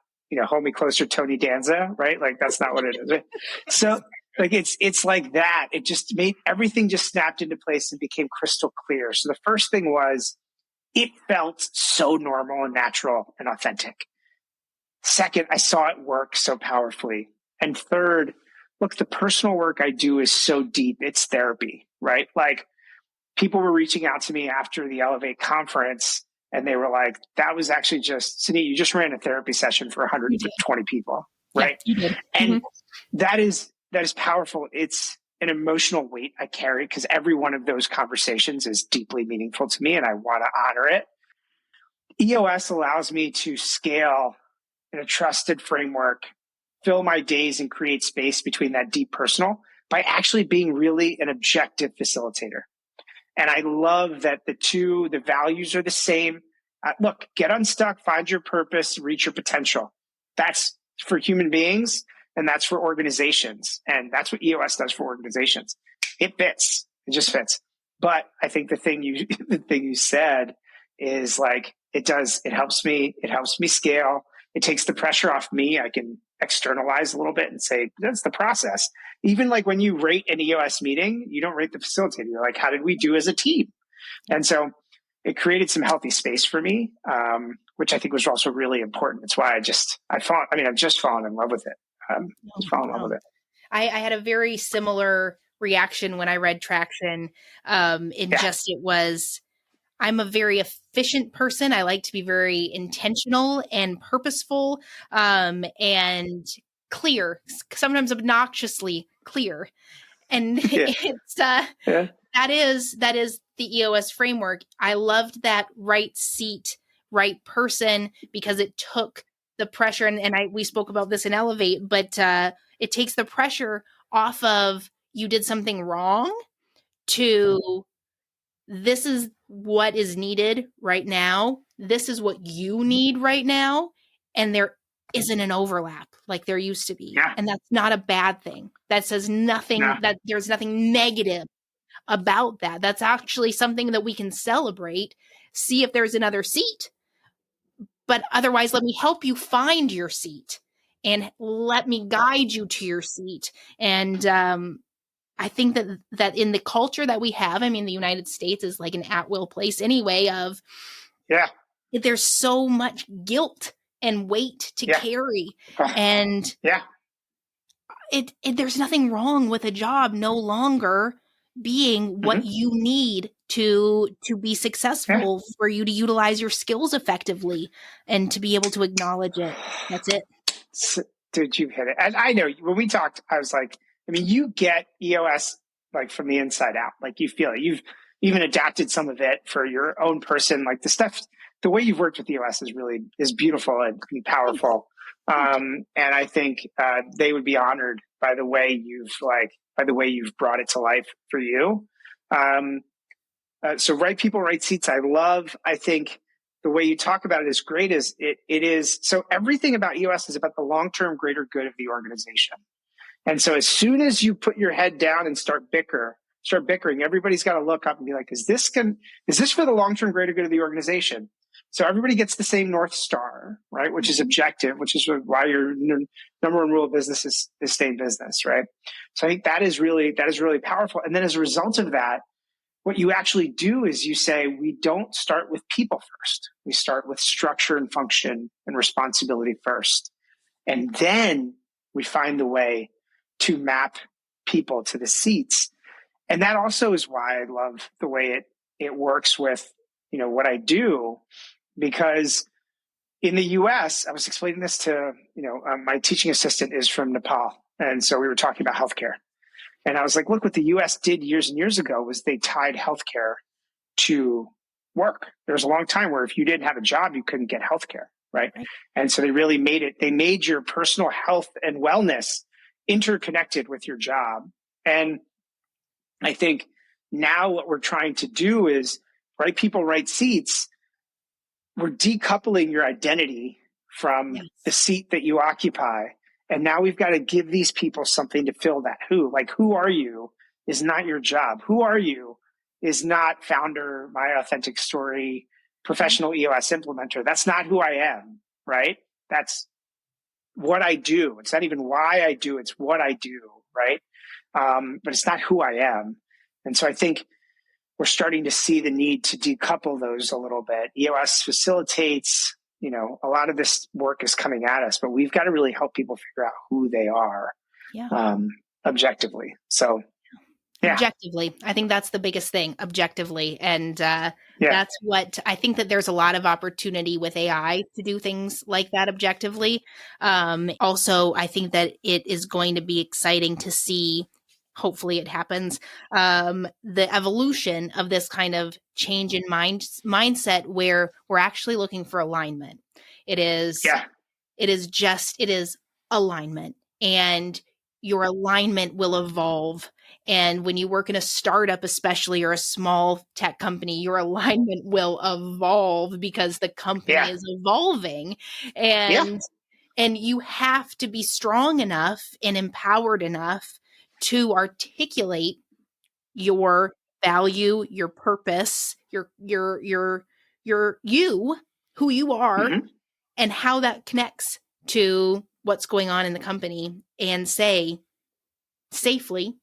hold me closer, Tony Danza, right? Like that's not what it is. Right? So like, it's like that. It just made everything just snapped into place and became crystal clear. So the first thing was it felt so normal and natural and authentic. Second, I saw it work so powerfully. And third, look, the personal work I do is so deep. It's therapy, right? Like people were reaching out to me after the Elevate conference and they were like, that was actually just, Suneet, you just ran a therapy session for 120 people, right? Yeah, you did. And that is powerful. It's an emotional weight I carry because every one of those conversations is deeply meaningful to me and I want to honor it. EOS allows me to scale in a trusted framework, fill my days and create space between that deep personal by actually being really an objective facilitator. And I love that the values are the same. Look, get unstuck, find your purpose, reach your potential. That's for human beings and that's for organizations. And that's what EOS does for organizations. It fits. It just fits. But I think the thing you said is like, it helps me scale. It takes the pressure off me. I can externalize a little bit and say, that's the process. Even like when you rate an EOS meeting, you don't rate the facilitator. You're like, how did we do as a team? And so it created some healthy space for me, which I think was also really important. That's why I've just fallen in love with it. I had a very similar reaction when I read Traction. I'm a very efficient person. I like to be very intentional and purposeful, and clear, sometimes obnoxiously clear. And that is the EOS framework. I loved that right seat, right person, because it took the pressure. And we spoke about this in Elevate, but it takes the pressure off of you did something wrong to this is what is needed right now. This is what you need right now. And there isn't an overlap like there used to be. Yeah. And that's not a bad thing. That says nothing, that there's nothing negative about that. That's actually something that we can celebrate, see if there's another seat. But otherwise, let me help you find your seat and let me guide you to your seat. And I think that in the culture that we have, I mean, the United States is like an at-will place anyway there's so much guilt and weight to carry. And there's nothing wrong with a job no longer being what you need to be successful, for you to utilize your skills effectively and to be able to acknowledge it. That's it. Dude, you hit it. And I know when we talked, I was like, I mean, you get EOS like from the inside out, like you feel it. You've even adapted some of it for your own person. Like the way you've worked with EOS is beautiful and powerful. And I think they would be honored by the way you've brought it to life for you. So right people, right seats. I think the way you talk about it is great. It is. So everything about EOS is about the long-term greater good of the organization. And so as soon as you put your head down and start bickering, everybody's got to look up and be like, is this for the long-term greater good of the organization? So everybody gets the same North Star, right? Which is objective, which is why your number one rule of business is stay in business, right? So I think that is really powerful. And then as a result of that, what you actually do is you say, we don't start with people first. We start with structure and function and responsibility first. And then we find the way to map people to the seats. And that also is why I love the way it works with, what I do, because in the US, I was explaining this to, my teaching assistant is from Nepal. And so we were talking about healthcare. And I was like, look, what the US did years and years ago was they tied healthcare to work. There was a long time where if you didn't have a job, you couldn't get healthcare. right? And so they made your personal health and wellness interconnected with your job. And I think now what we're trying to do is right people, right seats. We're decoupling your identity from the seat that you occupy. And now we've got to give these people something to fill that who are you is not your job. Who are you is not founder, my authentic story, professional EOS implementer. That's not who I am, right? That's what I do. It's not even why I do, it's what I do, right? But it's not who I am. And so I think we're starting to see the need to decouple those a little bit. EOS facilitates, a lot of this work is coming at us, but we've got to really help people figure out who they are objectively. So, yeah. Objectively. I think that's the biggest thing, objectively. And that's what I think that there's a lot of opportunity with AI to do things like that objectively. Also, I think that it is going to be exciting to see, hopefully it happens, the evolution of this kind of change in mindset where we're actually looking for alignment. It is alignment, and your alignment will evolve. And when you work in a startup, especially, or a small tech company, your alignment will evolve because the company is evolving. And you have to be strong enough and empowered enough to articulate your value, your purpose, your who you are, and how that connects to what's going on in the company, and say safely,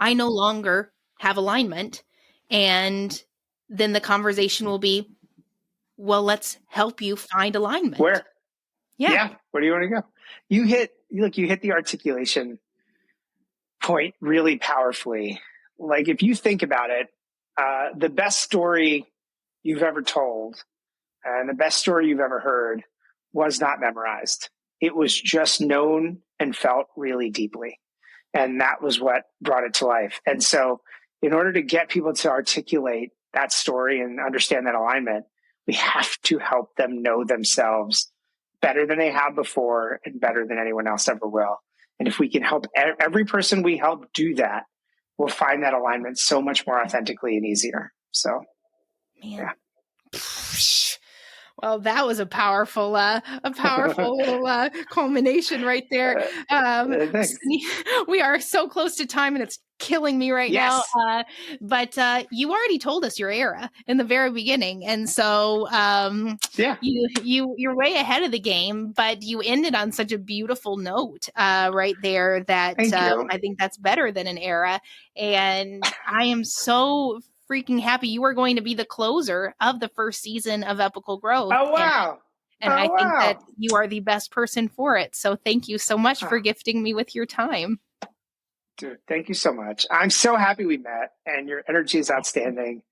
I no longer have alignment. And then the conversation will be, well, let's help you find alignment. Where? Yeah. Where do you want to go? You hit the articulation point really powerfully. Like, if you think about it, the best story you've ever told and the best story you've ever heard was not memorized. It was just known and felt really deeply. And that was what brought it to life. And so in order to get people to articulate that story and understand that alignment, we have to help them know themselves better than they have before and better than anyone else ever will. And if we can help every person we help do that, we'll find that alignment so much more authentically and easier. So, Well, that was a powerful little culmination right there. We are so close to time, and it's killing me right now. But you already told us your era in the very beginning, and so you're way ahead of the game. But you ended on such a beautiful note right there that I think that's better than an era. And I am so freaking happy you are going to be the closer of the first season of Epical Growth. Oh, wow. And I think that you are the best person for it. So thank you so much for gifting me with your time. Dude, thank you so much. I'm so happy we met, and your energy is outstanding.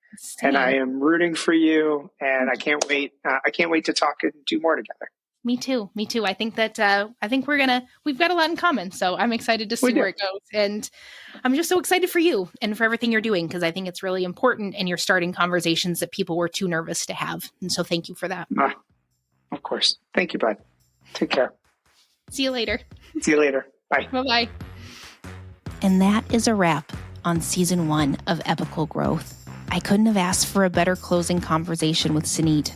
And I am rooting for you, and I can't wait. I can't wait to talk and do more together. Me too. I think that we've got a lot in common. So I'm excited to see where it goes. And I'm just so excited for you and for everything you're doing, because I think it's really important, and you're starting conversations that people were too nervous to have. And so thank you for that. Of course. Thank you, bud. Take care. See you later. Bye. Bye-bye. And that is a wrap on season 1 of Epical Growth. I couldn't have asked for a better closing conversation with Suneet.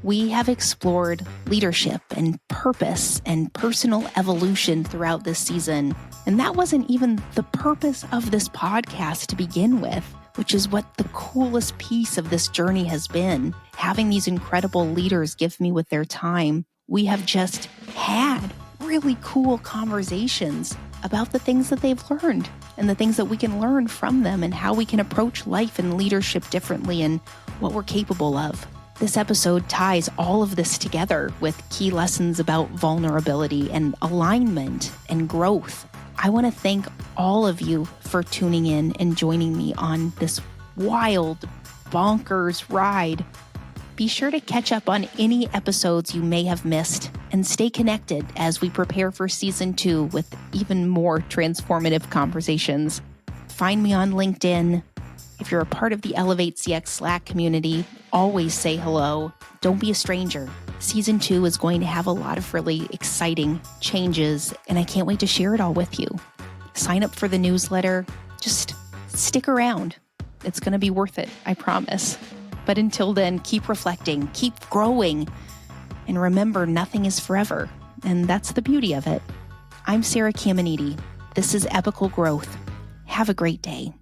We have explored leadership and purpose and personal evolution throughout this season. And that wasn't even the purpose of this podcast to begin with, which is what the coolest piece of this journey has been. Having these incredible leaders give me with their time. We have just had really cool conversations about the things that they've learned and the things that we can learn from them, and how we can approach life and leadership differently, and what we're capable of. This episode ties all of this together with key lessons about vulnerability and alignment and growth. I want to thank all of you for tuning in and joining me on this wild, bonkers ride. Be sure to catch up on any episodes you may have missed, and stay connected as we prepare for season 2 with even more transformative conversations. Find me on LinkedIn. If you're a part of the Elevate CX Slack community, always say hello. Don't be a stranger. Season 2 is going to have a lot of really exciting changes, and I can't wait to share it all with you. Sign up for the newsletter. Just stick around. It's going to be worth it, I promise. But until then, keep reflecting, keep growing, and remember, nothing is forever. And that's the beauty of it. I'm Sarah Caminiti. This is Epical Growth. Have a great day.